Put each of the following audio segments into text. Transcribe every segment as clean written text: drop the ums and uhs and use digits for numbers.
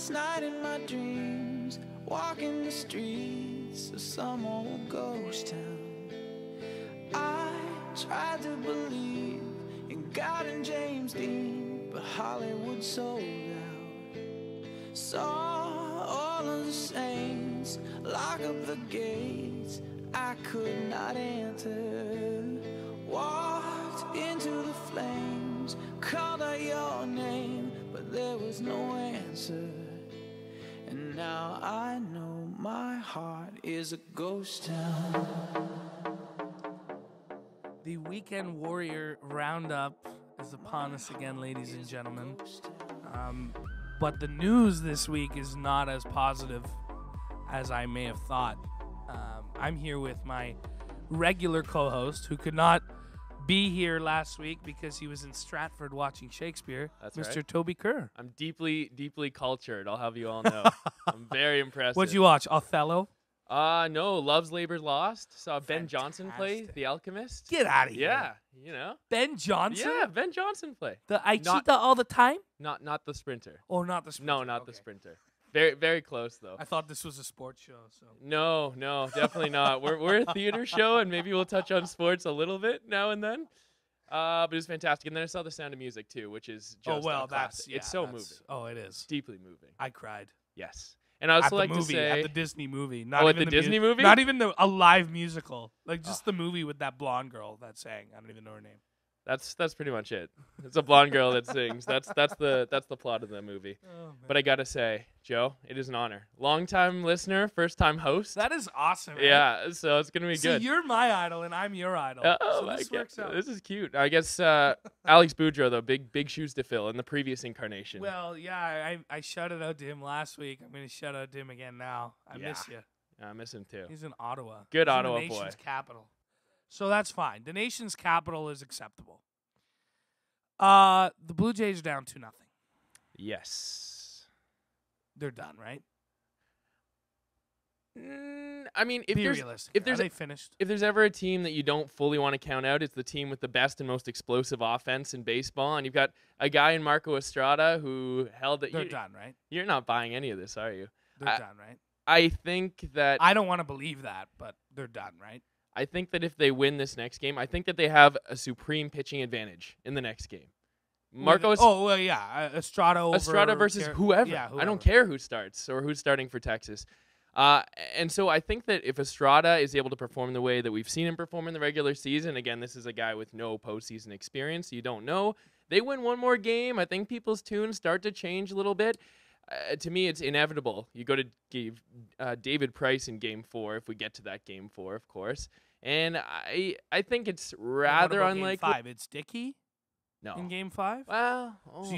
last night in my dreams, walking the streets of some old ghost town. I tried to believe in God and James Dean, but Hollywood sold out. Saw all of the saints lock up the gates I could not enter. Walked into the flames, called out your name, but there was no answer. And now I know my heart is a ghost town. The Weekend Warrior Roundup is upon us again, ladies and gentlemen. But the news this week is not as positive as I may have thought. I'm here with my regular co-host who could not be here last week because he was in Stratford watching Shakespeare. That's Mr. right. Toby Kerr. I'm deeply cultured. I'll have you all know. I'm very impressed. What'd you watch? Othello? No, Love's Labor's Lost. Saw Ben Johnson play Fantastic. The Alchemist. Get out of here. Yeah, you know. Ben Johnson? Yeah, Ben Johnson play. I cheat all the time? Not the sprinter. Oh, not the sprinter. No, not the Okay. sprinter. Very close though. I thought this was a sports show. So No, definitely not. We're a theater show, and maybe we'll touch on sports a little bit now and then. But it was fantastic. And then I saw The Sound of Music too, which is just a classic. It's so moving. Oh, it is. Deeply moving. I cried. Yes. And I also At like the movie, to say at the Disney movie. Not at even the Disney movie? Not even a live musical. Like just the movie with that blonde girl that sang. I don't even know her name. that's pretty much it. It's a blonde girl that sings. That's the plot of the movie. Oh, But I gotta say, Joe, it is an honor. Long-time listener, first-time host. that is awesome. Right? Yeah, so it's gonna be So good. you're my idol and I'm your idol. Oh so my this God. works out. This is cute. I guess Alex Boudreau, though, big shoes to fill in the previous incarnation. Well, yeah, I shouted out to him last week. I'm going to shout out to him again now. I miss you. Yeah, I miss him too. He's in Ottawa. Good He's Ottawa in the boy. nation's capital. So that's fine. The nation's capital is acceptable. The Blue Jays are down 2-0. Yes. They're done, right? I mean, if Be there's realistic. if there's Are they finished? if there's ever a team that you don't fully want to count out, it's the team with the best and most explosive offense in baseball. And you've got a guy in Marco Estrada who held it. They're done, right? You're not buying any of this, are you? They're done, right? I think that I don't want to believe that, but they're done, right? I think that if they win this next game, I think that they have a supreme pitching advantage in the next game. Estrada versus whoever. Yeah, I whoever. don't care who starts or who's starting for Texas. And so I think that if Estrada is able to perform the way that we've seen him perform in the regular season, again, this is a guy with no postseason experience, so you don't know. They win one more game. I think people's tunes start to change a little bit. To me, it's inevitable. You go to David Price in Game 4, if we get to that Game 4, of course. And I think it's rather What about unlikely. Game 5? It's Dickey No. in Game 5? Well, So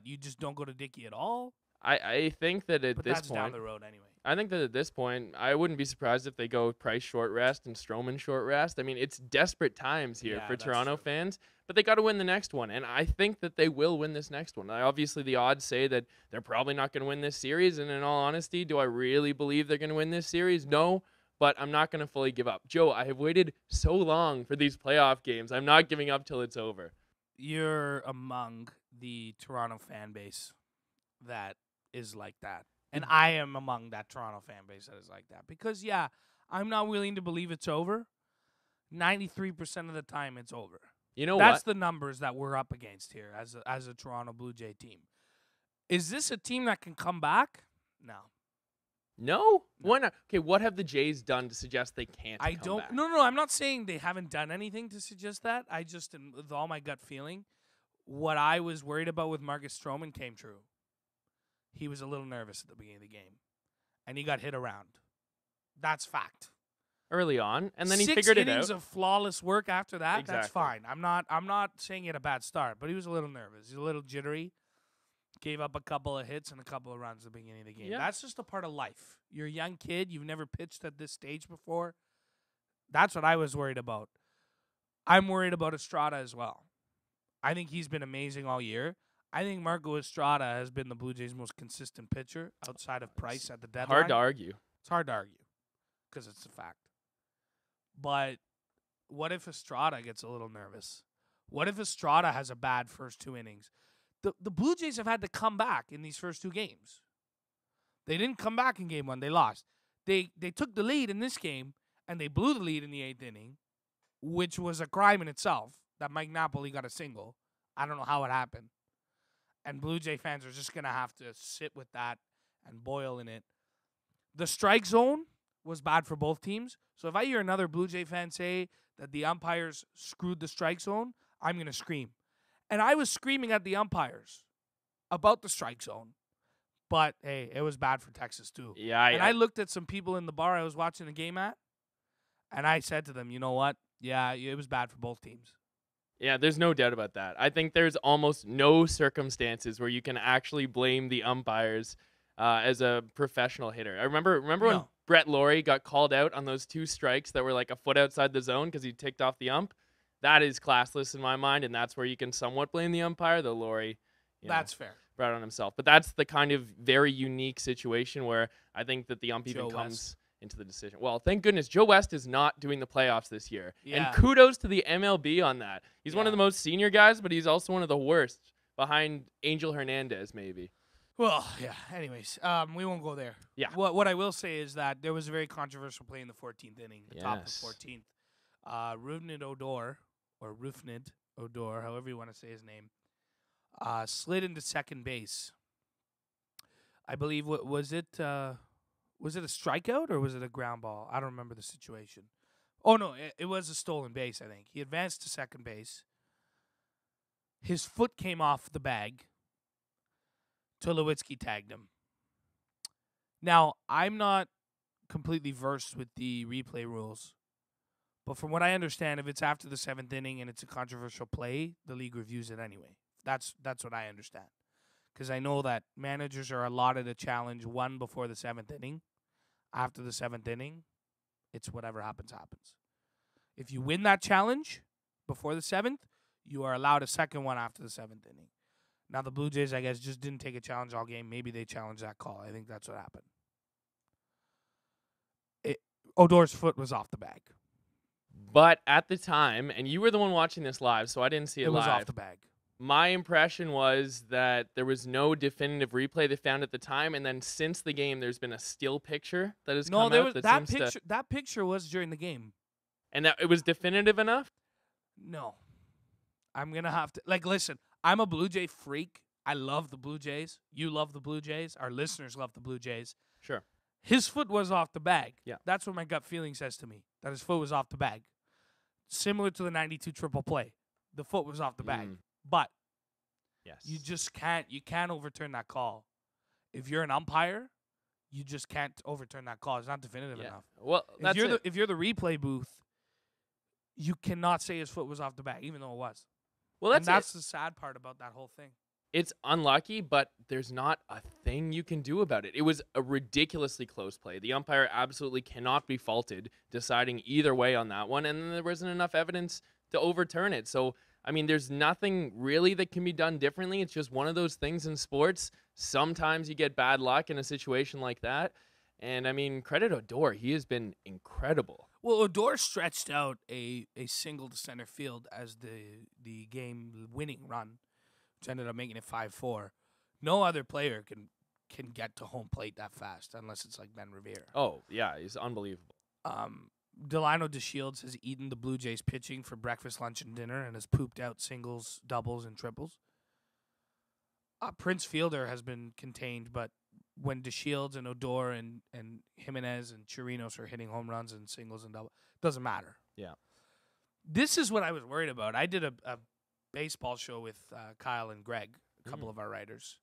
you just don't go to Dickey at all? I think that at But this that's point, down the road anyway. I think that at this point, I wouldn't be surprised if they go Price short rest and Stroman short rest. I mean, it's desperate times here Yeah, for that's Toronto true. fans, but they got to win the next one, and I think that they will win this next one. Obviously, the odds say that they're probably not going to win this series, and in all honesty, do I really believe they're going to win this series? No, but I'm not going to fully give up. Joe, I have waited so long for these playoff games. I'm not giving up till it's over. You're among the Toronto fan base that is like that. And I am among that Toronto fan base that is like that. Because, yeah, I'm not willing to believe it's over. 93% of the time it's over. You know That's what? the numbers that we're up against here as a Toronto Blue Jay team. Is this a team that can come back? No. No? Why not? Okay, what have the Jays done to suggest they can't I come don't. back? No. I'm not saying they haven't done anything to suggest that. I just, with all my gut feeling, what I was worried about with Marcus Stroman came true. He was a little nervous at the beginning of the game, and he got hit around. That's fact. Early on, and then he 6 figured it innings out. of flawless work after that. That's Exactly. fine. I'm not saying he had a bad start, but he was a little nervous. He's a little jittery. Gave up a couple of hits and a couple of runs at the beginning of the game. Yeah. That's just a part of life. You're a young kid. You've never pitched at this stage before. That's what I was worried about. I'm worried about Estrada as well. I think he's been amazing all year. I think Marco Estrada has been the Blue Jays' most consistent pitcher outside of Price at the deadline. Hard to argue. It's hard to argue because it's a fact. But what if Estrada gets a little nervous? What if Estrada has a bad first 2 innings? The Blue Jays have had to come back in these first 2 games. They didn't come back in game 1. They lost. They took the lead in this game, and they blew the lead in the 8th inning, which was a crime in itself that Mike Napoli got a single. I don't know how it happened. And Blue Jay fans are just going to have to sit with that and boil in it. The strike zone was bad for both teams. So if I hear another Blue Jay fan say that the umpires screwed the strike zone, I'm going to scream. And I was screaming at the umpires about the strike zone. But, hey, it was bad for Texas, too. Yeah. I looked at some people in the bar I was watching the game at, and I said to them, you know what? Yeah, it was bad for both teams. Yeah, there's no doubt about that. I think there's almost no circumstances where you can actually blame the umpires as a professional hitter. I remember when Brett Laurie got called out on those 2 strikes that were like a foot outside the zone because he ticked off the ump. That is classless in my mind, and that's where you can somewhat blame the umpire, though Laurie. That's fair. Brought on himself. But that's the kind of very unique situation where I think that the ump even comes into the decision. Well, thank goodness Joe West is not doing the playoffs this year. Yeah. And kudos to the MLB on that. He's one of the most senior guys, but he's also one of the worst behind Angel Hernandez, maybe. Well, yeah. Anyways, we won't go there. Yeah. What I will say is that there was a very controversial play in the 14th inning, the top of the 14th. Rufnid Odor, however you want to say his name, slid into second base. I believe was it a strikeout or was it a ground ball? I don't remember the situation. Oh no, it was a stolen base, I think. He advanced to second base. His foot came off the bag. Tulowitzki tagged him. Now, I'm not completely versed with the replay rules, but from what I understand, if it's after the 7th inning and it's a controversial play, the league reviews it anyway. That's what I understand. Because I know that managers are allotted a challenge 1 before the 7th inning. After the 7th inning, it's whatever happens, happens. If you win that challenge before the 7th, you are allowed a second one after the 7th inning. Now, the Blue Jays, I guess, just didn't take a challenge all game. Maybe they challenged that call. I think that's what happened. Odor's foot was off the bag. But at the time, and you were the one watching this live, so I didn't see it live. It was off the bag. My impression was that there was no definitive replay they found at the time, and then since the game, there's been a still picture that has come out. That picture was during the game. And that it was definitive enough? No. I'm going to have to... listen, I'm a Blue Jay freak. I love the Blue Jays. You love the Blue Jays. Our listeners love the Blue Jays. Sure. His foot was off the bag. Yeah. That's what my gut feeling says to me, that his foot was off the bag. Similar to the 92 triple play. The foot was off the bag. But yes, you just can't overturn that call. If you're an umpire, you just can't overturn that call. It's not definitive enough. Well, if you're the replay booth, you cannot say his foot was off the bag, even though it was. Well, that's the sad part about that whole thing. It's unlucky, but there's not a thing you can do about it. It was a ridiculously close play. The umpire absolutely cannot be faulted deciding either way on that one, and then there wasn't enough evidence to overturn it. So, I mean, there's nothing really that can be done differently. It's just one of those things in sports. Sometimes you get bad luck in a situation like that. And, I mean, credit Odor. He has been incredible. Well, Odor stretched out a single to center field as the game-winning run, which ended up making it 5-4. No other player can get to home plate that fast unless it's like Ben Revere. Oh, yeah, he's unbelievable. Delino DeShields has eaten the Blue Jays pitching for breakfast, lunch, and dinner and has pooped out singles, doubles, and triples. Prince Fielder has been contained, but when DeShields and Odor and Jimenez and Chirinos are hitting home runs and singles and doubles, doesn't matter. Yeah. This is what I was worried about. I did a baseball show with Kyle and Greg, a couple of our writers.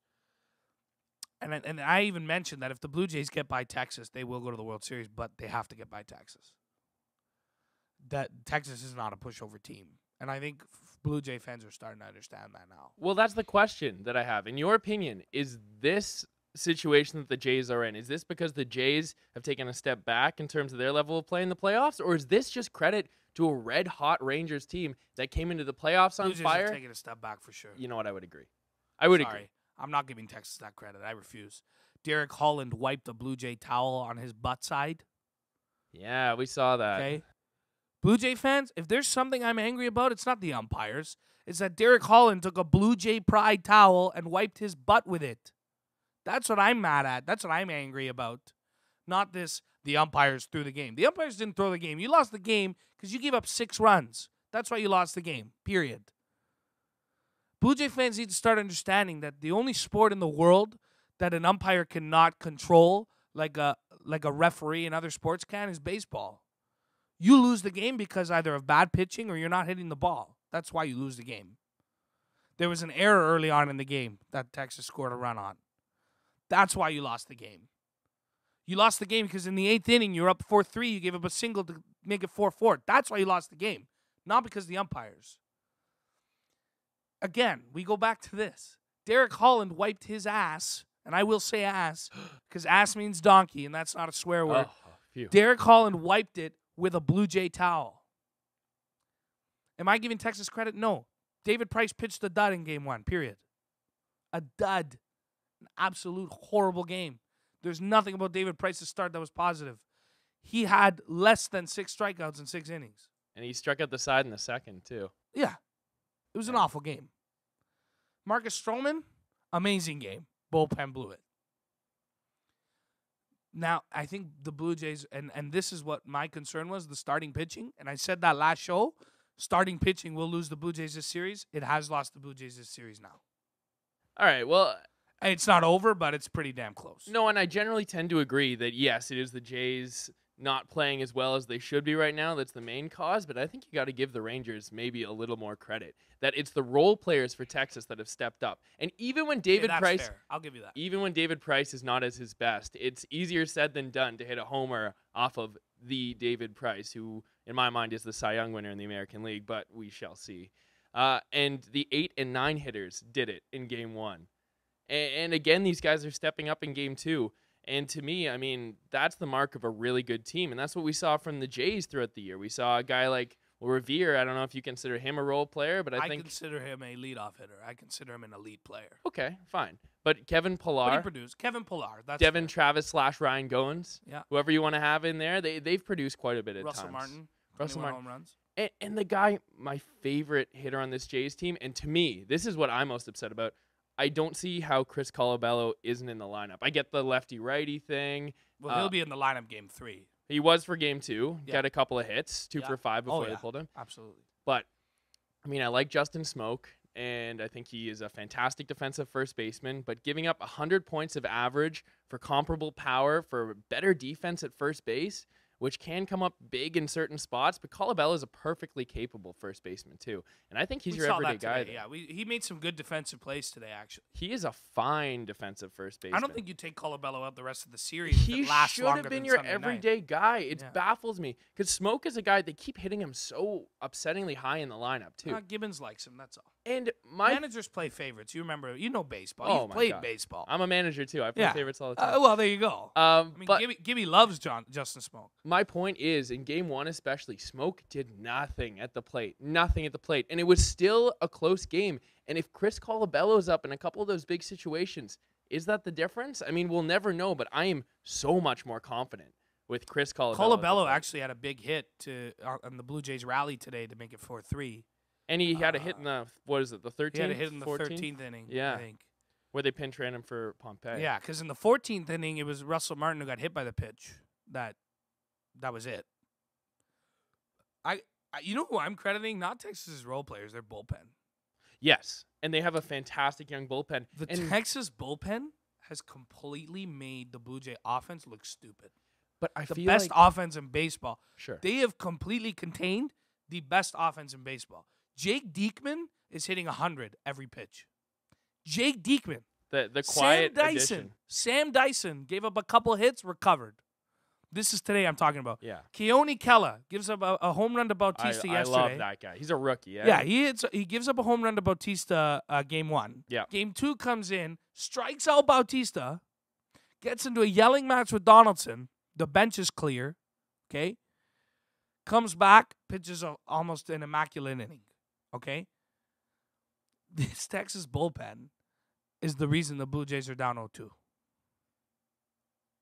And I even mentioned that if the Blue Jays get by Texas, they will go to the World Series, but they have to get by Texas. That Texas is not a pushover team. And I think Blue Jay fans are starting to understand that now. Well, that's the question that I have. In your opinion, is this situation that the Jays are in, is this because the Jays have taken a step back in terms of their level of play in the playoffs, or is this just credit to a red-hot Rangers team that came into the playoffs on Blue Jays fire? have taken a step back for sure. You know what? I would agree. I would agree. I'm not giving Texas that credit. I refuse. Derek Holland wiped a Blue Jay towel on his butt side. Yeah, we saw that. Okay. Blue Jay fans, if there's something I'm angry about, it's not the umpires. It's that Derek Holland took a Blue Jay pride towel and wiped his butt with it. That's what I'm mad at. That's what I'm angry about. Not this, the umpires threw the game. The umpires didn't throw the game. You lost the game because you gave up 6 runs. That's why you lost the game, period. Blue Jay fans need to start understanding that the only sport in the world that an umpire cannot control like a referee in other sports can is baseball. You lose the game because either of bad pitching or you're not hitting the ball. That's why you lose the game. There was an error early on in the game that Texas scored a run on. That's why you lost the game. You lost the game because in the 8th inning, you were up 4-3. You gave up a single to make it 4-4. That's why you lost the game, not because of the umpires. Again, we go back to this. Derek Holland wiped his ass, and I will say ass because ass means donkey, and that's not a swear word. Derek Holland wiped it with a Blue Jay towel. Am I giving Texas credit? No. David Price pitched a dud in game 1, period. A dud. An absolute horrible game. There's nothing about David Price's start that was positive. He had less than 6 strikeouts in 6 innings. And he struck out the side in the second, too. Yeah. It was an awful game. Marcus Stroman, amazing game. Bullpen blew it. Now, I think the Blue Jays, and this is what my concern was, the starting pitching. And I said that last show, starting pitching will lose the Blue Jays this series. It has lost the Blue Jays this series now. All right, well, it's not over, but it's pretty damn close. No, and I generally tend to agree that, yes, it is the Jays not playing as well as they should be right now. That's the main cause, but I think you got to give the Rangers maybe a little more credit. That it's the role players for Texas that have stepped up. And even when David Price, fair. I'll give you that. Even when David Price is not as his best, it's easier said than done to hit a homer off of the David Price, who, in my mind, is the Cy Young winner in the American League, but we shall see. And the 8 and 9 hitters did it in game 1. And again, these guys are stepping up in game 2. And to me, I mean, that's the mark of a really good team. And that's what we saw from the Jays throughout the year. We saw a guy like Revere. I don't know if you consider him a role player, but I think consider him a leadoff hitter. I consider him an elite player. Okay, fine. But Kevin Pillar. What he produced? Kevin Pillar. That's Devin fair. Travis / Ryan Goins. Yeah. Whoever you want to have in there, they've produced quite a bit at Russell times. Russell Martin. Home runs. And the guy, my favorite hitter on this Jays team, and to me, this is what I'm most upset about. I don't see how Chris Colabello isn't in the lineup. I get the lefty-righty thing. Well, he'll be in the lineup game 3. He was for game 2. Yeah. Got a couple of hits, 2 for 5 before they pulled him. Absolutely. But, I mean, I like Justin Smoke, and I think he is a fantastic defensive first baseman. But giving up 100 points of average for comparable power, for better defense at first base, which can come up big in certain spots, but Colabello is a perfectly capable first baseman too, and I think he's your everyday guy. Yeah, he made some good defensive plays today. Actually, he is a fine defensive first baseman. I don't think you take Colabello out the rest of the series. He should have been your everyday guy. It baffles me because Smoke is a guy they keep hitting him so upsettingly high in the lineup too. Gibbons likes him. That's all. And my managers play favorites. You remember? You know baseball. You've played baseball. I'm a manager too. I play favorites all the time. Well, there you go. I mean, but Gibby loves Justin Smoke. My point is, in game 1 especially, Smoke did nothing at the plate. Nothing at the plate. And it was still a close game. And if Chris Colabello's up in a couple of those big situations, is that the difference? I mean, we'll never know, but I am so much more confident with Chris Colabello. Colabello actually had a big hit on the Blue Jays rally today to make it 4-3. And he had a hit in the, what is it, the 13th? He had a hit in the 14th? 13th inning, yeah. I think. Where they pinch ran him for Pompey. Yeah, because in the 14th inning, it was Russell Martin who got hit by the pitch. That was it. You know who I'm crediting? Not Texas's role players, their bullpen. Yes, and they have a fantastic young bullpen. The Texas bullpen has completely made the Blue Jay offense look stupid. But I the feel best like offense in baseball. Sure. They have completely contained the best offense in baseball. Jake Diekman is hitting 100 every pitch. Jake Diekman. The quiet addition. Sam Dyson gave up a couple hits, recovered. This is today I'm talking about. Yeah. Keone Kella gives up a home run to Bautista yesterday. I love that guy. He's a rookie. Yeah, he gives up a home run to Bautista game 1. Yeah. Game 2 comes in, strikes out Bautista, gets into a yelling match with Donaldson. The bench is clear. Okay. Comes back, pitches almost an immaculate inning. Okay. This Texas bullpen is the reason the Blue Jays are down 0-2.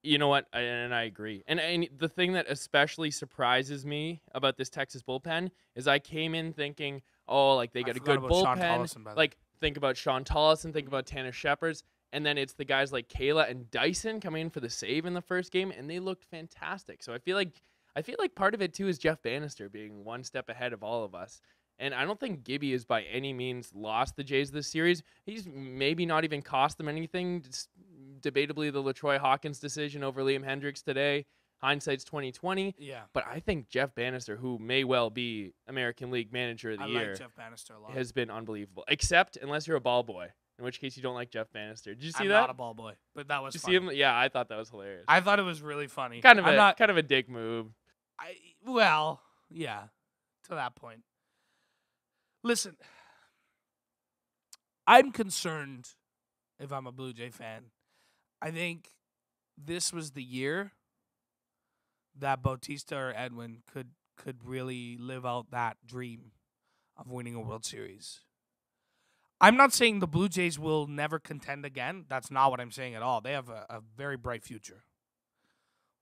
You know what? And I agree. And the thing that especially surprises me about this Texas bullpen is I came in thinking, oh, like they got a good bullpen. Like think about Sean Tollison, think about Tanner Shepard. And then it's the guys like Kayla and Dyson coming in for the save in the first game, and they looked fantastic. So I feel like part of it too is Jeff Bannister being one step ahead of all of us. And I don't think Gibby has by any means lost the Jays this series. He's maybe not even cost them anything. It's debatably the LaTroy Hawkins decision over Liam Hendricks today. Hindsight's 2020. Yeah. But I think Jeff Bannister, who may well be American League Manager of the Year, like Jeff Bannister a lot. has been unbelievable. Except unless you're a ball boy, in which case you don't like Jeff Bannister. Did you see I'm that? not a ball boy, but that was Did you funny. see him? Yeah, I thought that was hilarious. I thought it was really funny. Kind of a dick move. Well, yeah, to that point. Listen, I'm concerned if I'm a Blue Jay fan. I think this was the year that Bautista or Edwin could really live out that dream of winning a World Series. I'm not saying the Blue Jays will never contend again. That's not what I'm saying at all. They have a very bright future.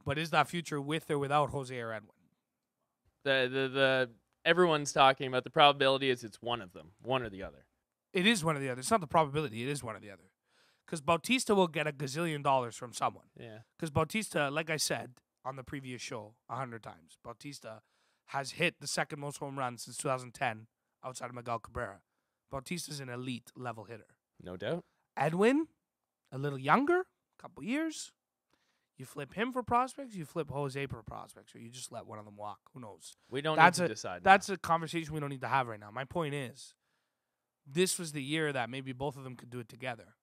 But is that future with or without Jose or Edwin? The everyone's talking about the probability is it's one of them, one or the other. It is one or the other. It's not the probability. It is one or the other. Because Bautista will get $1 gazillion from someone. Yeah. Because Bautista, like I said on the previous show 100 times, Bautista has hit the second most home runs since 2010 outside of Miguel Cabrera. Bautista's an elite level hitter. No doubt. Edwin, a little younger, couple years. You flip him for prospects, you flip Jose for prospects, or you just let one of them walk. Who knows? We don't need to decide. That's a conversation we don't need to have right now. My point is, this was the year that maybe both of them could do it together.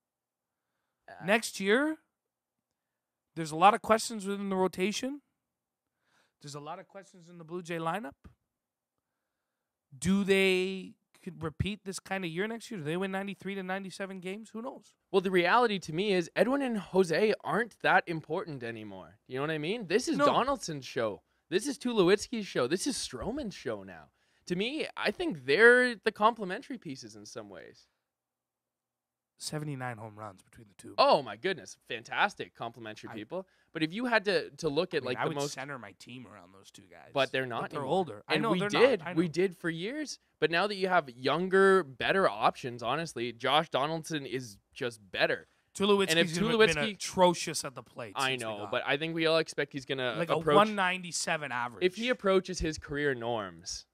Next year, there's a lot of questions within the rotation. There's a lot of questions in the Blue Jay lineup. Do they could repeat this kind of year next year? Do they win 93 to 97 games? Who knows? Well, the reality to me is Edwin and Jose aren't that important anymore. You know what I mean? This is Donaldson's show. This is Tulowitzki's show. This is Stroman's show now. To me, I think they're the complementary pieces in some ways. 79 home runs between the two. Oh my goodness, fantastic complementary people. But if you had to look at I the would most center my team around those two guys. But they're not. But they're anymore. older. And I know we they're did. not. I know. We did for years. But now that you have younger, better options, honestly, Josh Donaldson is just better. Tulowitzki's been atrocious at the plate. I know, but I think we all expect he's gonna like approach a 197 average. If he approaches his career norms.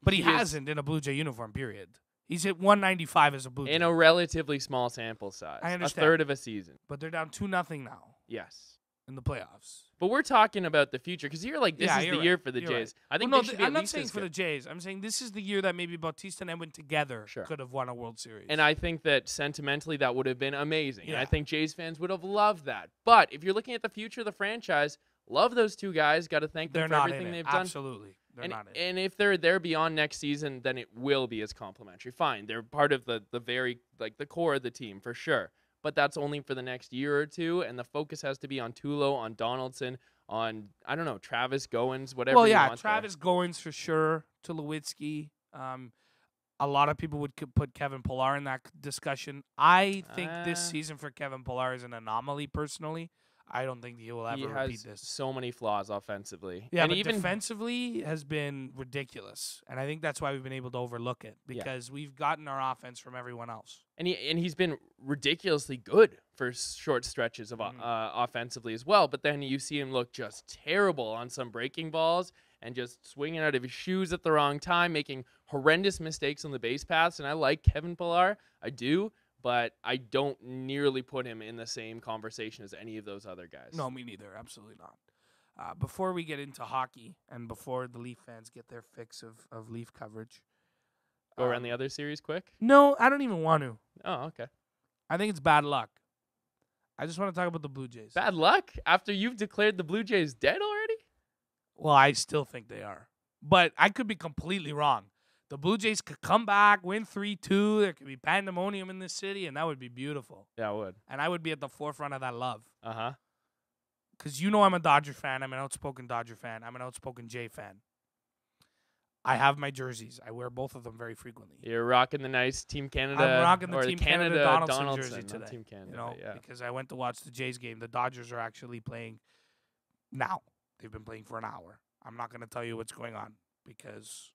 But he hasn't in a Blue Jay uniform, period. He's hit 195 as a Blue Jay. In a relatively small sample size. I understand. A third of a season. But they're down 2-0 now. Yes. In the playoffs. But we're talking about the future because you're like, this is the year for the Jays. Right. I think well, they should be I'm at not least saying for the Jays. I'm saying this is the year that maybe Bautista and Edwin together could have won a World Series. And I think that sentimentally that would have been amazing. Yeah. And I think Jays fans would have loved that. But if you're looking at the future of the franchise, love those two guys. Got to thank them for everything they've done. Absolutely. They're not in it. And if they're there beyond next season, then it will be as complimentary. Fine. They're part of the very, like, the core of the team for sure. But that's only for the next year or two. And the focus has to be on Tulo, on Donaldson, on, I don't know, Travis Goins, whatever you want. Travis Goins for sure, Tulowitzki. A lot of people would put Kevin Pillar in that discussion. I think this season for Kevin Pillar is an anomaly, personally. I don't think he will ever repeat this. So many flaws offensively. Yeah, and but even defensively has been ridiculous. And I think that's why we've been able to overlook it, because we've gotten our offense from everyone else. And he's been ridiculously good for short stretches of offensively as well. But then you see him look just terrible on some breaking balls and just swinging out of his shoes at the wrong time, making horrendous mistakes on the base paths. And I like Kevin Pillar. I do. But I don't nearly put him in the same conversation as any of those other guys. No, me neither. Absolutely not. Before we get into hockey and before the Leaf fans get their fix of Leaf coverage. Go around the other series quick? No, I don't even want to. Oh, okay. I think it's bad luck. I just want to talk about the Blue Jays. Bad luck? After you've declared the Blue Jays dead already? Well, I still think they are. But I could be completely wrong. The Blue Jays could come back, win 3-2. There could be pandemonium in this city, and that would be beautiful. Yeah, it would. And I would be at the forefront of that love. Uh-huh. Because you know I'm a Dodger fan. I'm an outspoken Dodger fan. I'm an outspoken Jay fan. I have my jerseys. I wear both of them very frequently. You're rocking the nice Team Canada. I'm rocking the Team Canada Donaldson jersey not today. Team Canada, you know, yeah. because I went to watch the Jays game. The Dodgers are actually playing now. They've been playing for an hour. I'm not going to tell you what's going on because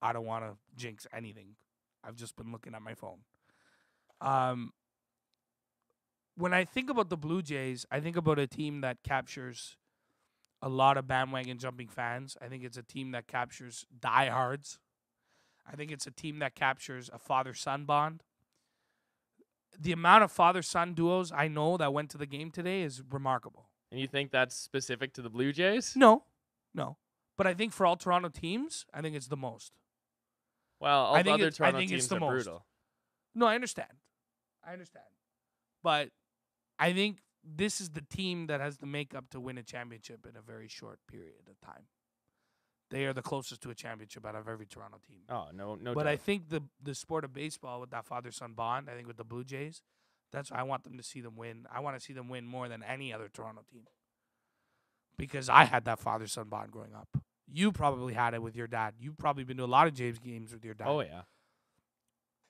I don't want to jinx anything. I've just been looking at my phone. when I think about the Blue Jays, I think about a team that captures a lot of bandwagon jumping fans. I think it's a team that captures diehards. I think it's a team that captures a father-son bond. The amount of father-son duos I know that went to the game today is remarkable. And you think that's specific to the Blue Jays? No. But I think for all Toronto teams, I think it's the most. Well, all the other Toronto teams the are most. brutal. No, I understand. But I think this is the team that has the makeup to win a championship in a very short period of time. They are the closest to a championship out of every Toronto team. Oh, no But doubt. I think the sport of baseball with that father-son bond, I think with the Blue Jays, that's why I want them to see them win. I want to see them win more than any other Toronto team. Because I had that father-son bond growing up. You probably had it with your dad. You've probably been to a lot of Jays games with your dad. Oh, yeah.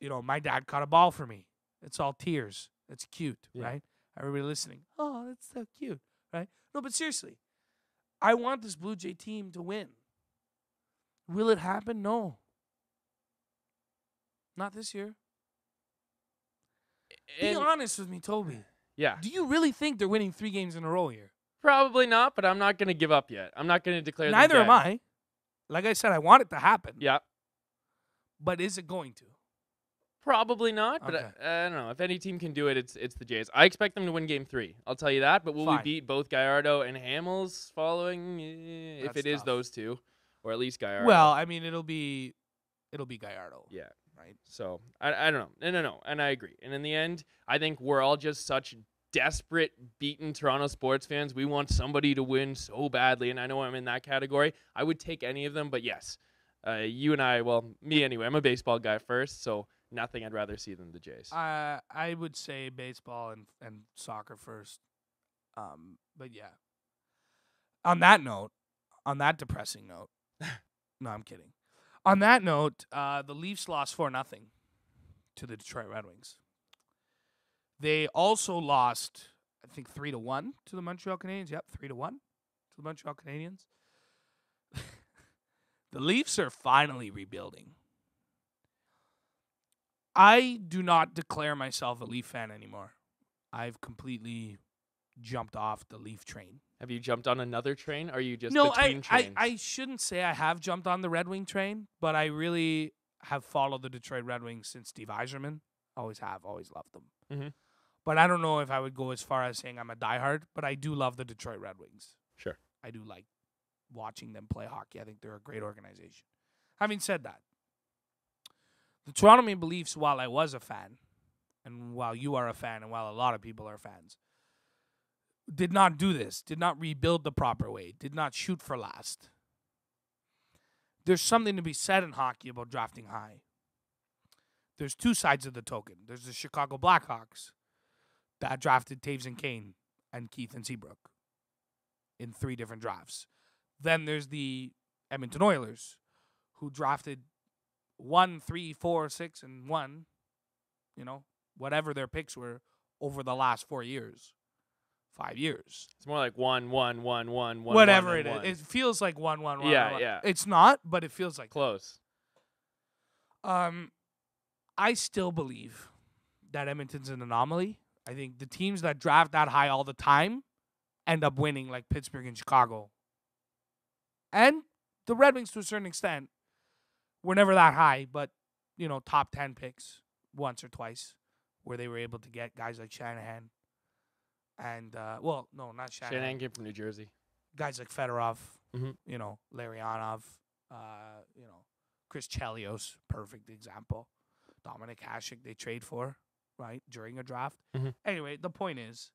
You know, my dad caught a ball for me. It's all tears. It's cute, Yeah. right? Everybody listening. Oh, that's so cute, right? No, but seriously, I want this Blue Jay team to win. Will it happen? No. Not this year. Be honest with me, Toby. Yeah. Do you really think they're winning 3 games in a row here? Probably not, but I'm not going to give up yet. I'm not going to declare them Neither dead. am I. Like I said, I want it to happen. Yeah. But is it going to? Probably not, but Okay. I don't know. If any team can do it, it's the Jays. I expect them to win Game 3. I'll tell you that. But will we Fine. beat both Gallardo and Hamels following? If That's it is tough. those two, or at least Gallardo. Well, I mean, it'll be Gallardo. yeah. Right. So I don't know. No. And I agree. And in the end, I think we're all just such desperate, beaten Toronto sports fans. We want somebody to win so badly, and I know I'm in that category. I would take any of them, but yes, you and I. Well, me anyway. I'm a baseball guy first, so nothing I'd rather see than the Jays. I would say baseball and soccer first. But yeah. On that depressing note, no, I'm kidding. On that note, the Leafs lost 4-0 to the Detroit Red Wings. They also lost, I think, 3-1 to the Montreal Canadiens. Yep, 3-1 to the Montreal Canadiens. The Leafs are finally rebuilding. I do not declare myself a Leaf fan anymore. I've completely jumped off the Leaf train. Have you jumped on another train? Or are you just No, between trains? I shouldn't say I have jumped on the Red Wing train, but I really have followed the Detroit Red Wings since Steve Yzerman. Always have, always loved them. Mm-hmm. But I don't know if I would go as far as saying I'm a diehard, but I do love the Detroit Red Wings. Sure. I do like watching them play hockey. I think they're a great organization. Having said that, the Toronto Maple Leafs, while I was a fan, and while you are a fan, and while a lot of people are fans, did not do this, did not rebuild the proper way, did not shoot for last. There's something to be said in hockey about drafting high. There's two sides of the token. There's the Chicago Blackhawks that drafted Taves and Kane and Keith and Seabrook in 3 different drafts. Then there's the Edmonton Oilers, who drafted 1, 3, 4, 6, and 1, whatever their picks were over the last 4 years, 5 years. It's more like 1, 1, 1, 1, 1. Whatever 1, it is. 1. It feels like 1, 1, 1. Yeah, 1. yeah. It's not, but it feels like Close. I still believe that Edmonton's an anomaly. I think the teams that draft that high all the time end up winning, like Pittsburgh and Chicago. And the Red Wings, to a certain extent, were never that high, but, top 10 picks once or twice, where they were able to get guys like Shanahan. And, not Shanahan. Shanahan came from New Jersey. Guys like Fedorov, Mm-hmm. Larionov, Chris Chelios, perfect example. Dominic Hasek they trade for, right, during a draft. Mm-hmm. Anyway, the point is,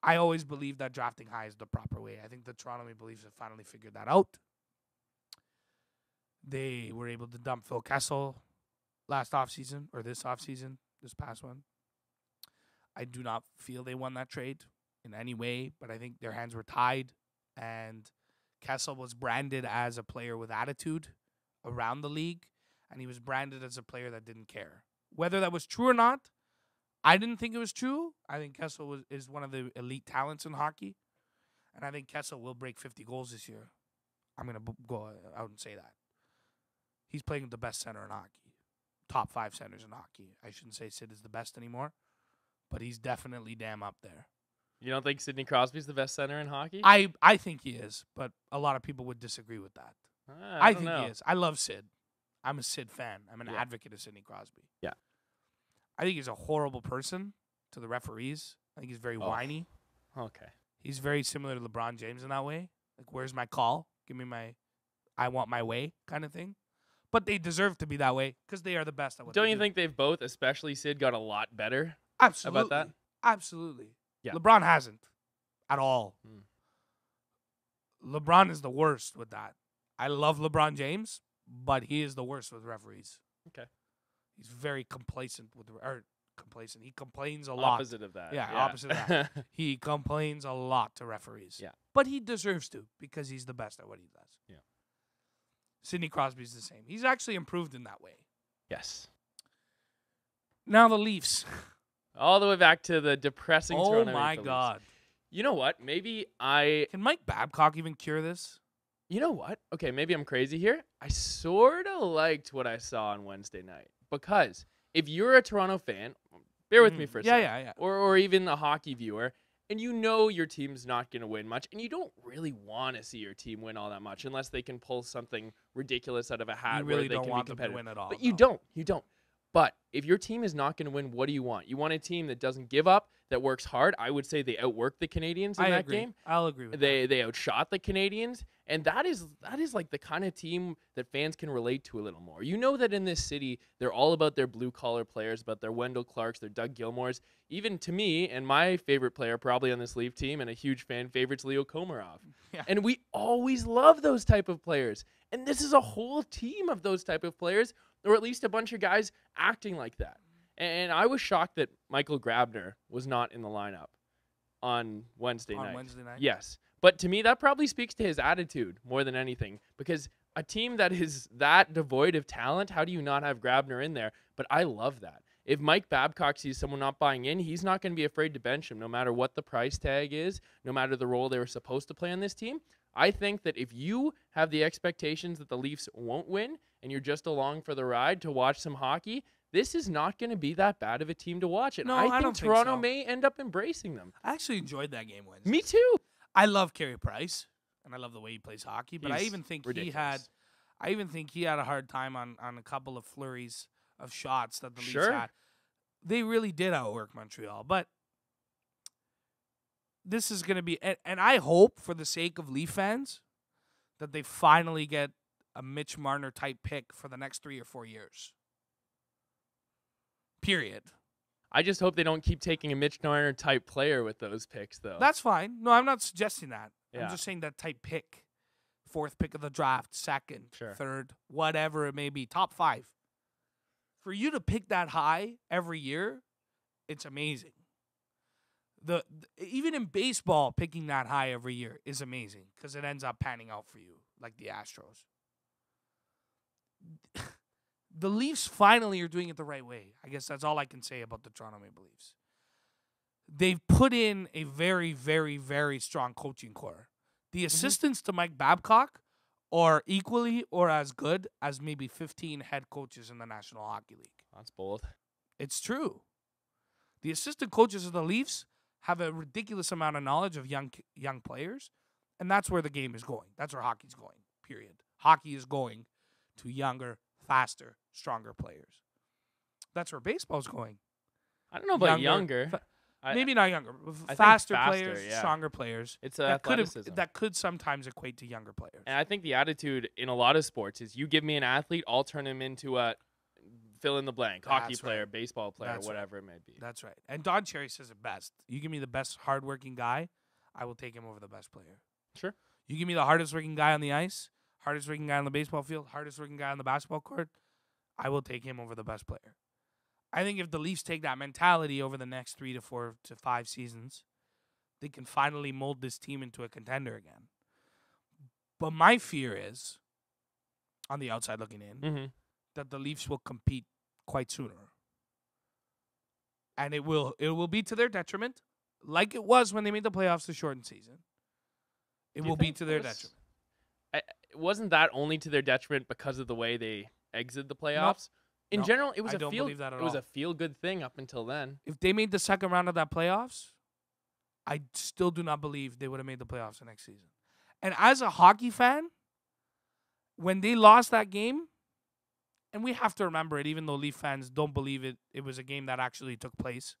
I always believe that drafting high is the proper way. I think the Toronto Maple Leafs have finally figured that out. They were able to dump Phil Kessel last offseason, or this offseason, this past one. I do not feel they won that trade in any way, but I think their hands were tied, and Kessel was branded as a player with attitude around the league, and he was branded as a player that didn't care. Whether that was true or not, I didn't think it was true. I think Kessel is one of the elite talents in hockey, and I think Kessel will break 50 goals this year. I'm going to go out and say that. He's playing with the best center in hockey, top 5 centers in hockey. I shouldn't say Sid is the best anymore, but he's definitely damn up there. You don't think Sidney Crosby's the best center in hockey? I think he is, but a lot of people would disagree with that. I think know. he is. I love Sid. I'm a Sid fan. I'm an advocate of Sidney Crosby. Yeah. I think he's a horrible person to the referees. I think he's very whiny. Okay. He's very similar to LeBron James in that way. Like, where's my call? Give me my, I want my way kind of thing. But they deserve to be that way because they are the best at what they do. Don't you think they've both, especially Sid, got a lot better? Absolutely. About that? Absolutely. Yeah. LeBron hasn't at all. LeBron is the worst with that. I love LeBron James, but he is the worst with referees. Okay. He's very complacent with complacent. He complains a lot. Opposite of that. Yeah, opposite of that. He complains a lot to referees. Yeah. But he deserves to because he's the best at what he does. Yeah. Sidney Crosby's the same. He's actually improved in that way. Yes. Now the Leafs. All the way back to the depressing Toronto Maple my Leafs. God. You know what? Maybe Can Mike Babcock even cure this? You know what? Okay, maybe I'm crazy here. I sort of liked what I saw on Wednesday night. Because if you're a Toronto fan, bear with me for a second. Yeah. Or even a hockey viewer, and you know your team's not going to win much, and you don't really want to see your team win all that much unless they can pull something ridiculous out of a hat You really where they don't can want be them to competitive. win at all. But you don't. You don't. But if your team is not going to win, what do you want? You want a team that doesn't give up, that works hard. I would say they outworked the Canadians in that game. I'll agree with that. They outshot the Canadians, and that is like the kind of team that fans can relate to a little more. You know that in this city, they're all about their blue-collar players, about their Wendell Clarks, their Doug Gilmours. Even to me, and my favorite player probably on this Leaf team, and a huge fan favorite's Leo Komarov. Yeah. And we always love those type of players. And this is a whole team of those type of players, or at least a bunch of guys acting like that. And I was shocked that Michael Grabner was not in the lineup on Wednesday night. Yes. But to me, that probably speaks to his attitude more than anything. Because a team that is that devoid of talent, how do you not have Grabner in there? But I love that. If Mike Babcock sees someone not buying in, he's not going to be afraid to bench him, no matter what the price tag is, no matter the role they were supposed to play on this team. I think that if you have the expectations that the Leafs won't win, and you're just along for the ride to watch some hockey, this is not going to be that bad of a team to watch. And I think Toronto may end up embracing them. I actually enjoyed that game Wednesday. Me too. I love Carey Price, and I love the way he plays hockey. But I even think ridiculous. he had a hard time on a couple of flurries of shots that the Leafs Sure. had. They really did outwork Montreal. But this is going to be, and I hope for the sake of Leaf fans that they finally get a Mitch Marner type pick for the next 3 or 4 years. Period. I just hope they don't keep taking a Mitch Marner type player with those picks, though. That's fine. No, I'm not suggesting that. Yeah. I'm just saying that type pick. 4th pick of the draft, 2nd, Sure. 3rd, whatever it may be, top 5. For you to pick that high every year, it's amazing. Even in baseball, picking that high every year is amazing because it ends up panning out for you, like the Astros. The Leafs finally are doing it the right way. I guess that's all I can say about the Toronto Maple Leafs. They've put in a very, very, very strong coaching core. The assistants to Mike Babcock are equally or as good as maybe 15 head coaches in the National Hockey League. That's bold. It's true. The assistant coaches of the Leafs have a ridiculous amount of knowledge of young players, and that's where the game is going. That's where hockey's going, period. Hockey is going to younger, faster, stronger players. That's where baseball's going. I don't know about younger. Maybe not younger. I Faster think faster, players, yeah. stronger players. It's athleticism. That could sometimes equate to younger players. And I think the attitude in a lot of sports is you give me an athlete, I'll turn him into a fill in the blank, hockey player, baseball player, whatever it may be. That's right. And Don Cherry says it best. You give me the best hardworking guy, I will take him over the best player. Sure. You give me the hardest working guy on the ice, hardest working guy on the baseball field, hardest working guy on the basketball court, I will take him over the best player. I think if the Leafs take that mentality over the next 3 to 4 to 5 seasons, they can finally mold this team into a contender again. But my fear is, on the outside looking in, that the Leafs will compete quite sooner. And it will be to their detriment, like it was when they made the playoffs the shortened season. It will be to their detriment. Wasn't that only to their detriment because of the way they exited the playoffs? In No, general, it was I don't believe that at it was all. a feel-good thing up until then. If they made the second round of that playoffs, I still do not believe they would have made the playoffs the next season. And as a hockey fan, when they lost that game, and we have to remember it, even though Leaf fans don't believe it was a game that actually took place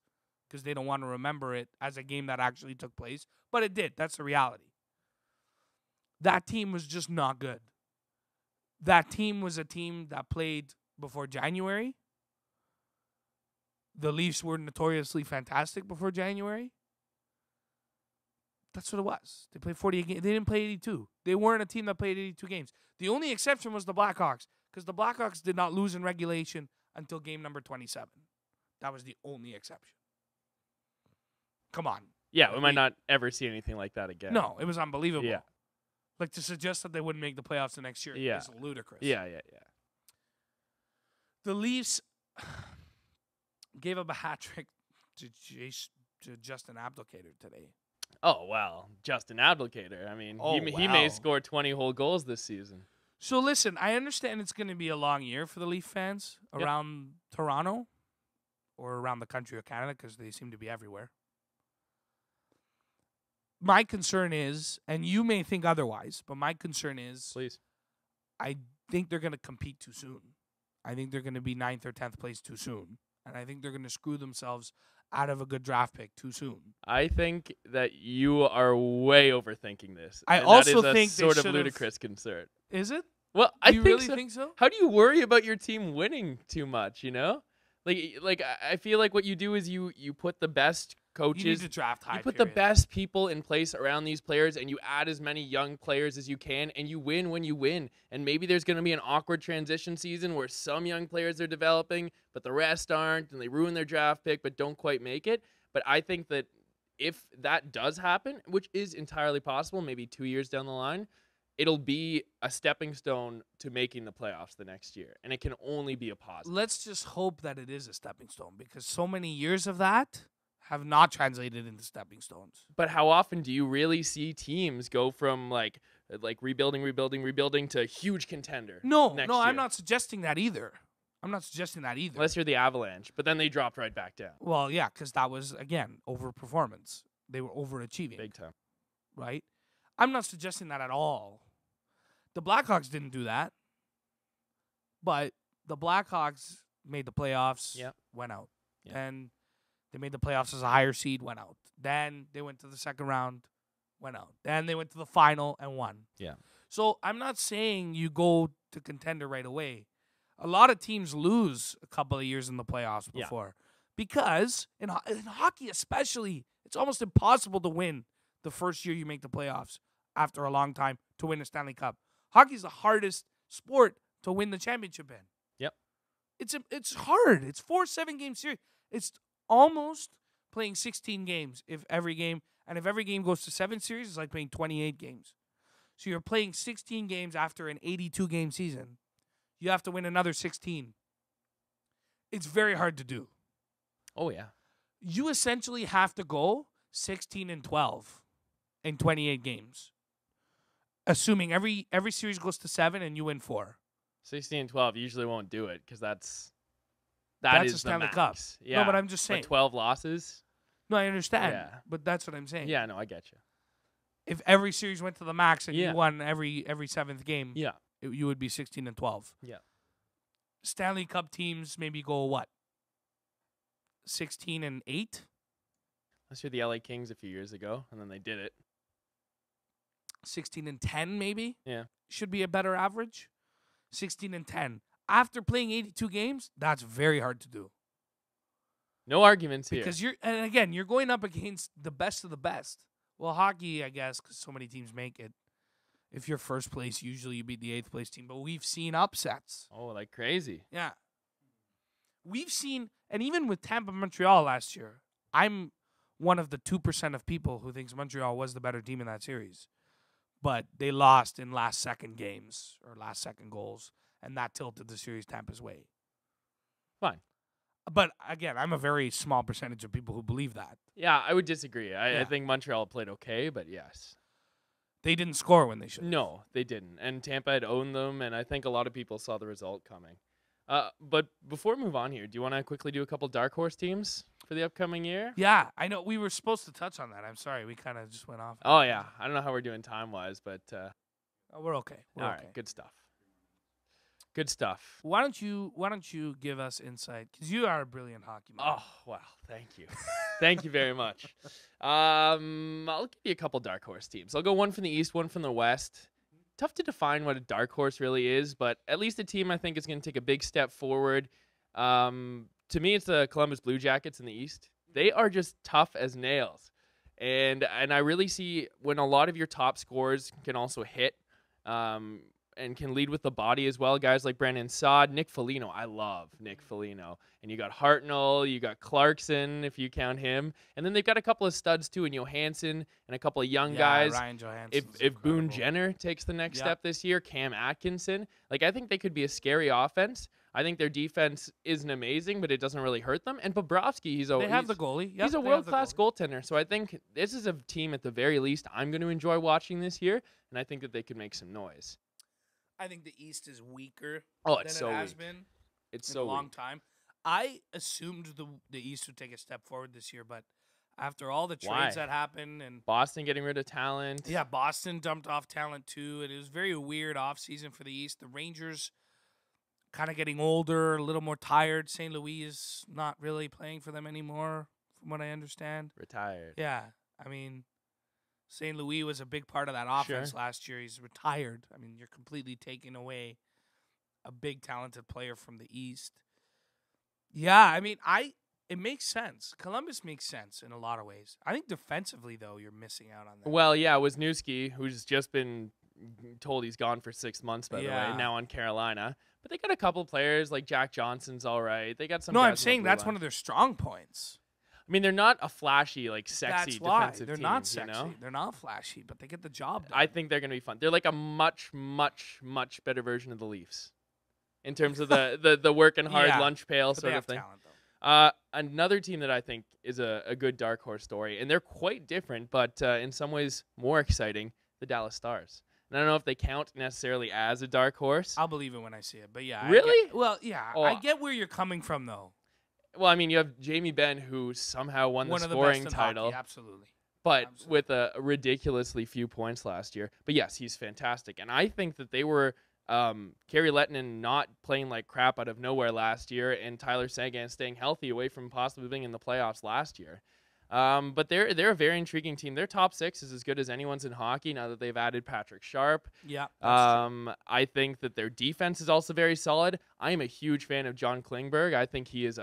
because they don't want to remember it as a game that actually took place. But it did. That's the reality. That team was just not good. That team was a team that played before January. The Leafs were notoriously fantastic before January. That's what it was. They played 48 games. They didn't play 82. They weren't a team that played 82 games. The only exception was the Blackhawks, because the Blackhawks did not lose in regulation until game number 27. That was the only exception. Come on. Yeah, we might not ever see anything like that again. No, it was unbelievable. Yeah. Like, to suggest that they wouldn't make the playoffs the next year is ludicrous. Yeah. The Leafs gave up a hat trick to Justin Abdelkader today. Oh, well, Justin Abdelkader. I mean, he may score 20 whole goals this season. So, listen, I understand it's going to be a long year for the Leaf fans around Toronto or around the country of Canada, because they seem to be everywhere. My concern is, and you may think otherwise, but my concern is, Please. I think they're going to compete too soon. I think they're going to be 9th or 10th place too soon. And I think they're going to screw themselves out of a good draft pick too soon. I think that you are way overthinking this. I and also that is think a they sort of should've- ludicrous concern. Is it? Well, Do I you think really so. think so? How do you worry about your team winning too much, you know? Like I feel like what you do is you put the best coaches, You need to draft high. you put the best people in place around these players, and you add as many young players as you can, and you win when you win. And maybe there's going to be an awkward transition season where some young players are developing, but the rest aren't, and they ruin their draft pick but don't quite make it. But I think that if that does happen, which is entirely possible, maybe 2 years down the line, it'll be a stepping stone to making the playoffs the next year. And it can only be a positive. Let's just hope that it is a stepping stone, because so many years of that have not translated into stepping stones. But how often do you really see teams go from like rebuilding to huge contender? No, next no, year? I'm not suggesting that either. Unless you're the Avalanche, but then they dropped right back down. Well, yeah, because that was, again, overperformance. They were overachieving. Big time. Right? I'm not suggesting that at all. The Blackhawks didn't do that. But the Blackhawks made the playoffs, went out. Yep. And they made the playoffs as a higher seed, went out. Then they went to the second round, went out. Then they went to the final and won. Yeah. So I'm not saying you go to contender right away. A lot of teams lose a couple of years in the playoffs before. Because in hockey especially, it's almost impossible to win the first year you make the playoffs after a long time to win a Stanley Cup. Hockey's the hardest sport to win the championship in. Yep. It's hard. It's 4 7-game series. It's almost playing 16 games if every game goes to 7 series, it's like playing 28 games. So you're playing 16 games after an 82-game season. You have to win another 16. It's very hard to do. Oh, yeah. You essentially have to go 16-12 in 28 games. Assuming every series goes to 7 and you win 4. 16-12 usually won't do it because that's a Stanley Cup. Yeah. No, but I'm just saying. But 12 losses? No, I understand. Yeah. But that's what I'm saying. Yeah, no, I get you. If every series went to the max and you won every 7th game, you would be 16-12. Yeah. Stanley Cup teams maybe go what? 16-8? Unless you're the LA Kings a few years ago, and then they did it. 16-10 maybe? Yeah. Should be a better average. 16-10. After playing 82 games, that's very hard to do. No arguments here. Because you're going up against the best of the best. Well, hockey, I guess, because so many teams make it. If you're first place, usually you beat the 8th place team. But we've seen upsets. Oh, like crazy. Yeah. We've seen, and even with Tampa Montreal last year, I'm one of the 2% of people who thinks Montreal was the better team in that series. But they lost in last-second games or last-second goals, and that tilted the series Tampa's way. Fine. But, again, I'm a very small percentage of people who believe that. Yeah, I would disagree. I think Montreal played okay, but yes. They didn't score when they should. No, they didn't. And Tampa had owned them, and I think a lot of people saw the result coming. But before we move on here, do you want to quickly do a couple dark horse teams for the upcoming year? Yeah, I know we were supposed to touch on that. I'm sorry, we kind of just went off. Oh yeah, I don't know how we're doing time wise, but Oh, we're okay. We're all okay. right, good stuff. Good stuff. Why don't you give us insight? Because you are a brilliant hockey man. Oh wow, thank you, thank you very much. I'll give you a couple dark horse teams. I'll go one from the East, one from the West. Tough to define what a dark horse really is, but at least a team I think is going to take a big step forward. To me, it's the Columbus Blue Jackets in the East. They are just tough as nails, and I really see when a lot of your top scorers can also hit. And can lead with the body as well. Guys like Brandon Saad, Nick Foligno. I love Nick Foligno. And you got Hartnell, you got Clarkson, if you count him. And then they've got a couple of studs, too, in Johansson and a couple of young guys. Ryan Johansson. If Boone Jenner takes the next step this year, Cam Atkinson. Like, I think they could be a scary offense. I think their defense isn't amazing, but it doesn't really hurt them. And Bobrovsky, they have the goalie. Yep, he's a world-class goaltender. So I think this is a team, at the very least, I'm going to enjoy watching this year. And I think that they could make some noise. I think the East is weaker than it so has weak. been It's in so a long weak. time. I assumed the East would take a step forward this year, but after all the Why? trades that happened and Boston getting rid of talent. yeah, Boston dumped off talent too, and it was a very weird offseason for the East. The Rangers kind of getting older, a little more tired. St. Louis is not really playing for them anymore, from what I understand. Retired. Yeah, I mean, St. Louis was a big part of that offense last year. He's retired. I mean, you're completely taking away a big talented player from the East. Yeah, I mean, it makes sense. Columbus makes sense in a lot of ways. I think defensively, though, you're missing out on that. Well, yeah, Wisniewski, who's just been told he's gone for 6 months, by the way, now on Carolina. But they got a couple players, like Jack Johnson's all right. They got some. No, guys I'm on the saying blue that's line. one of their strong points. I mean, they're not a flashy, like sexy That's why defensive they're team. not sexy. You know? They're not flashy, but they get the job done. I think they're going to be fun. They're like a much, much, much better version of the Leafs in terms of the working hard lunch pail but sort they of have thing. talent, though. Another team that I think is a good dark horse story, and they're quite different, but in some ways more exciting, the Dallas Stars. And I don't know if they count necessarily as a dark horse. I'll believe it when I see it, but yeah. Really? I get where you're coming from, though. Well, I mean, you have Jamie Benn, who somehow won the One of scoring the best in title, hockey, absolutely. but Absolutely. with a ridiculously few points last year. But yes, he's fantastic. And I think that they were Kerry Lettinen not playing like crap out of nowhere last year, and Tyler Seguin staying healthy away from possibly being in the playoffs last year. But they're a very intriguing team. Their top six is as good as anyone's in hockey now that they've added Patrick Sharp. Yeah. I think that their defense is also very solid. I am a huge fan of John Klingberg. I think he is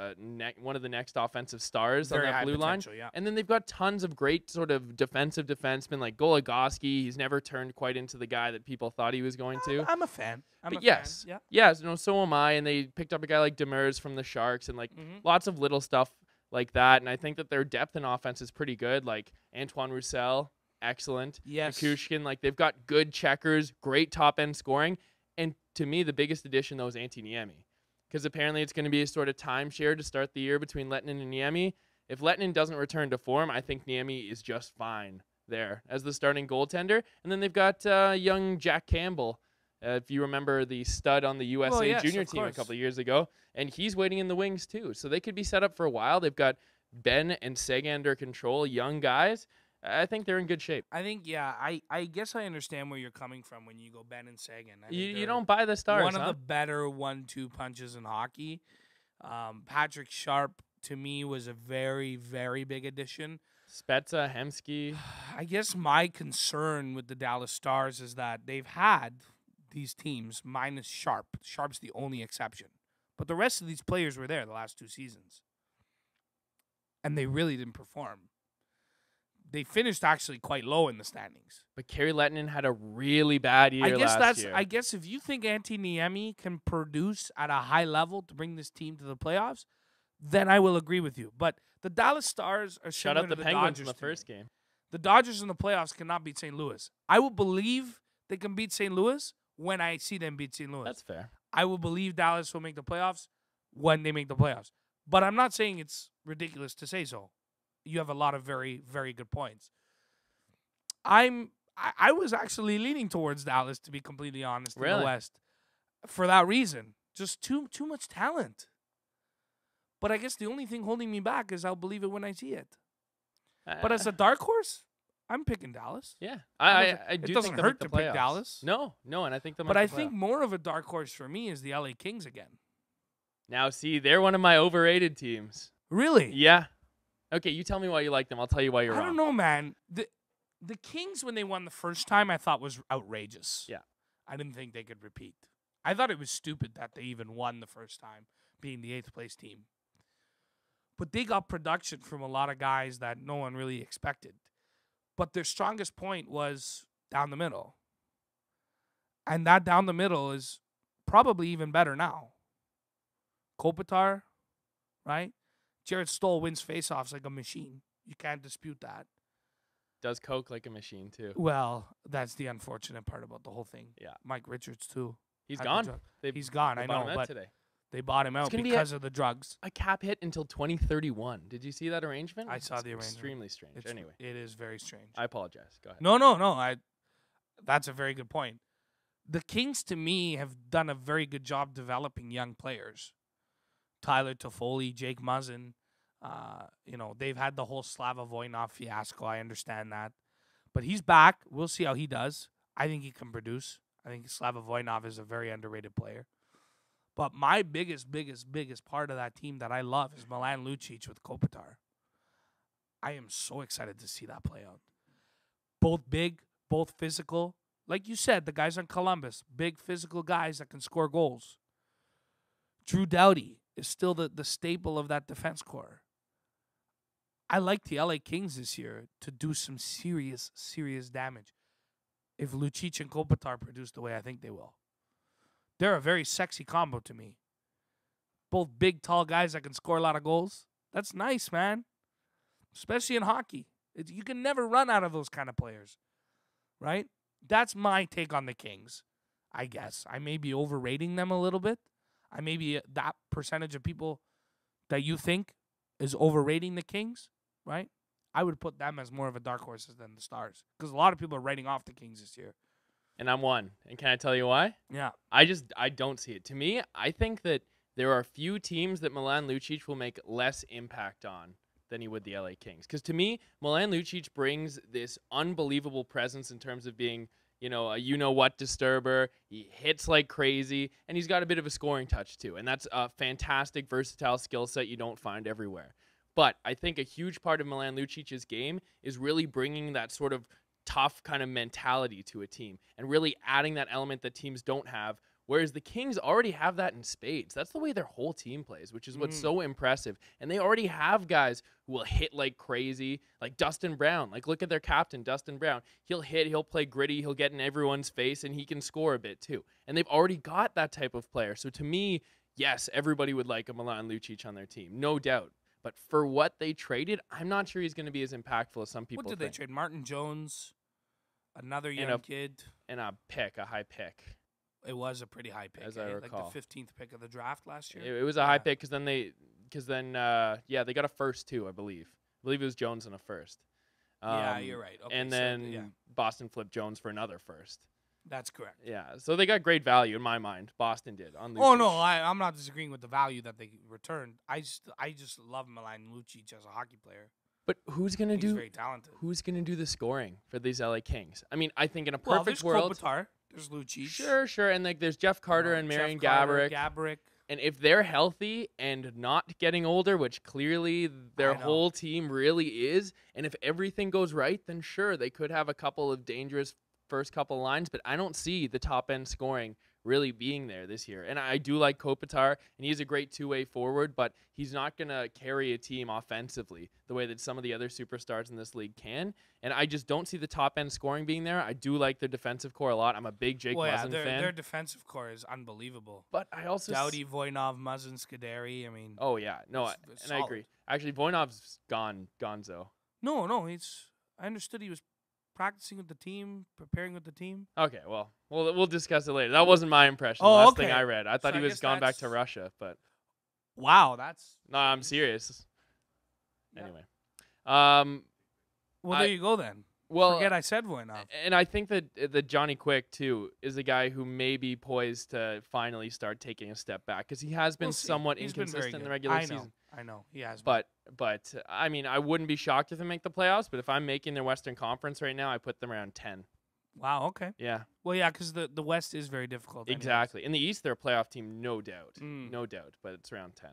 one of the next offensive stars Very on that high blue line. potential, yeah. And then they've got tons of great sort of defensive defensemen like Goligoski. He's never turned quite into the guy that people thought he was going to. I'm a fan. But yes, Yeah. yes, no, so am I. And they picked up a guy like Demers from the Sharks and like lots of little stuff like that. And I think that their depth in offense is pretty good. Like Antoine Roussel, excellent. Yes. Kukushkin, like they've got good checkers, great top end scoring. And to me, the biggest addition though is Antti Niemi, because apparently it's going to be a sort of timeshare to start the year between Lettinen and Niemi. If Lettinen doesn't return to form, I think Niemi is just fine there as the starting goaltender. And then they've got young Jack Campbell. If you remember the stud on the USA junior team a couple of years ago, and he's waiting in the wings too. So they could be set up for a while. They've got Ben and Seguin under control, young guys. I think they're in good shape. I think, I guess I understand where you're coming from when you go Ben and Seguin. You don't buy the Stars, one of the better 1-2 punches in hockey. Patrick Sharp, to me, was a very, very big addition. Spezza, Hemsky. I guess my concern with the Dallas Stars is that they've had these teams minus Sharp. Sharp's the only exception. But the rest of these players were there the last 2 seasons. And they really didn't perform. They finished actually quite low in the standings. But Kerry Lettinen had a really bad year last year. I guess if you think Antti Niemi can produce at a high level to bring this team to the playoffs, then I will agree with you. But the Dallas Stars are Shut similar up the to Penguins Dodgers in the to me. first game. The Dodgers in the playoffs cannot beat St. Louis. I will believe they can beat St. Louis when I see them beat St. Louis. That's fair. I will believe Dallas will make the playoffs when they make the playoffs. But I'm not saying it's ridiculous to say so. You have a lot of very, very good points. I was actually leaning towards Dallas, to be completely honest, in the West. For that reason. Just too much talent. But I guess the only thing holding me back is I'll believe it when I see it. But as a dark horse, I'm picking Dallas. Yeah, I do it doesn't think they'll hurt make to the pick playoffs. Dallas. No, and I think they'll make But the I playoffs. think more of a dark horse for me is the LA Kings again. Now, see, they're one of my overrated teams. Really? Yeah. Okay, you tell me why you like them. I'll tell you why you're wrong. I don't know, man. The Kings, when they won the first time, I thought was outrageous. Yeah. I didn't think they could repeat. I thought it was stupid that they even won the first time, being the 8th place team. But they got production from a lot of guys that no one really expected. But their strongest point was down the middle. And that down the middle is probably even better now. Kopitar, right? Jared Stoll wins faceoffs like a machine. You can't dispute that. Does coke like a machine, too. Well, that's the unfortunate part about the whole thing. Yeah. Mike Richards, too. He's gone. He's gone, I know, but today. they bought him out because of the drugs. A cap hit until 2031. Did you see that arrangement? I saw the arrangement. Extremely strange. Anyway. It is very strange. I apologize. Go ahead. No. That's a very good point. The Kings, to me, have done a very good job developing young players. Tyler Toffoli, Jake Muzzin. They've had the whole Slava Voinov fiasco. I understand that. But he's back. We'll see how he does. I think he can produce. I think Slava Voinov is a very underrated player. But my biggest part of that team that I love is Milan Lucic with Kopitar. I am so excited to see that play out. Both big, both physical. Like you said, the guys on Columbus, big physical guys that can score goals. Drew Doughty is still the staple of that defense core. I like the LA Kings this year to do some serious damage if Lucic and Kopitar produce the way I think they will. They're a very sexy combo to me. Both big, tall guys that can score a lot of goals. That's nice, man. Especially in hockey. You can never run out of those kind of players, right? That's my take on the Kings, I guess. I may be overrating them a little bit. I may be that percentage of people that you think is overrating the Kings, right? I would put them as more of a dark horse than the Stars because a lot of people are writing off the Kings this year. And I'm one. And can I tell you why? Yeah. I don't see it. To me, I think that there are few teams that Milan Lucic will make less impact on than he would the LA Kings. Because to me, Milan Lucic brings this unbelievable presence in terms of being, a you-know-what disturber. He hits like crazy, and he's got a bit of a scoring touch too. And that's a fantastic, versatile skill set you don't find everywhere. But I think a huge part of Milan Lucic's game is really bringing that sort of tough kind of mentality to a team and really adding that element that teams don't have, whereas the Kings already have that in spades. That's the way their whole team plays, which is what's so impressive. And they already have guys who will hit like crazy, like Dustin Brown. Like, look at their captain, Dustin Brown. He'll hit, he'll play gritty, he'll get in everyone's face, and he can score a bit too. And they've already got that type of player. So to me, yes, everybody would like a Milan Lucic on their team, no doubt. But for what they traded, I'm not sure he's going to be as impactful as some people think. What did they trade? Martin Jones, another young kid. And a high pick. It was a pretty high pick, as I recall. like the 15th pick of the draft last year. It was a high pick because they got a first too, I believe. I believe it was Jones and a first. Yeah, you're right. Okay, and then Boston flipped Jones for another first. That's correct. Yeah, so they got great value in my mind. Boston did on Lucic. Oh no, I'm not disagreeing with the value that they returned. I just love Milan Lucic as a hockey player. But who's gonna He's very talented. Who's gonna do the scoring for these LA Kings? I mean, I think in a Well, perfect there's world, Kopitar, there's Lucic. Sure, and like there's Jeff Carter and Marian Gaborik. And if they're healthy and not getting older, which clearly their whole team really is, and if everything goes right, then sure, they could have a couple of dangerous first couple lines, but I don't see the top end scoring really being there this year. And I do like Kopitar, and he's a great two-way forward, but he's not going to carry a team offensively the way that some of the other superstars in this league can. And I just don't see the top end scoring being there. I do like their defensive core a lot. I'm a big Jake Muzzin fan. Their defensive core is unbelievable. But I also Doughty, Voinov, Muzzin, Scozzari. I mean, oh yeah, no, and I agree. Actually, Voinov's gonzo. No, I understood he was practicing with the team, preparing with the team. Okay, well, we'll discuss it later. That wasn't my impression. Oh, Last okay. thing I read, I thought So he was gone back to Russia, but wow, that's no, I'm serious. Yeah. Anyway, well, there you go then. Well, Forget I said Voinov. And I think that Johnny Quick, too, is a guy who may be poised to finally start taking a step back because he has been somewhat inconsistent in the regular season. I know. He has been. But I mean, I wouldn't be shocked if they make the playoffs, but if I'm making their Western Conference right now, I put them around 10. Wow, okay. Yeah. Well, yeah, because the West is very difficult. Exactly. In the East, they're a playoff team, no doubt. No doubt, but it's around 10.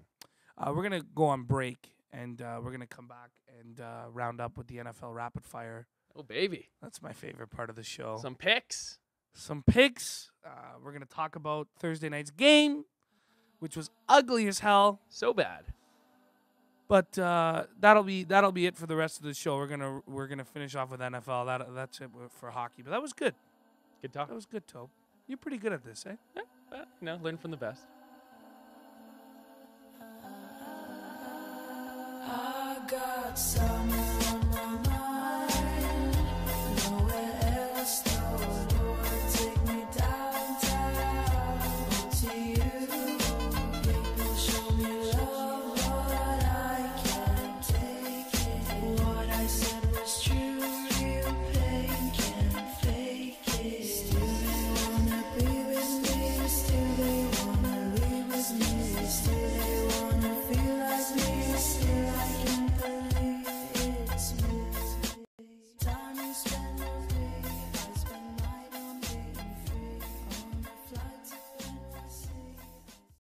We're going to go on break, and we're going to come back and round up with the NFL Rapid Fire. Oh, baby. That's my favorite part of the show. Some picks. We're going to talk about Thursday night's game, which was ugly as hell. So bad. But that'll be it for the rest of the show. We're gonna finish off with NFL. That's it for hockey. But that was good. Good talk. That was good, Toby. You're pretty good at this, eh? Yeah, learn from the best. I got some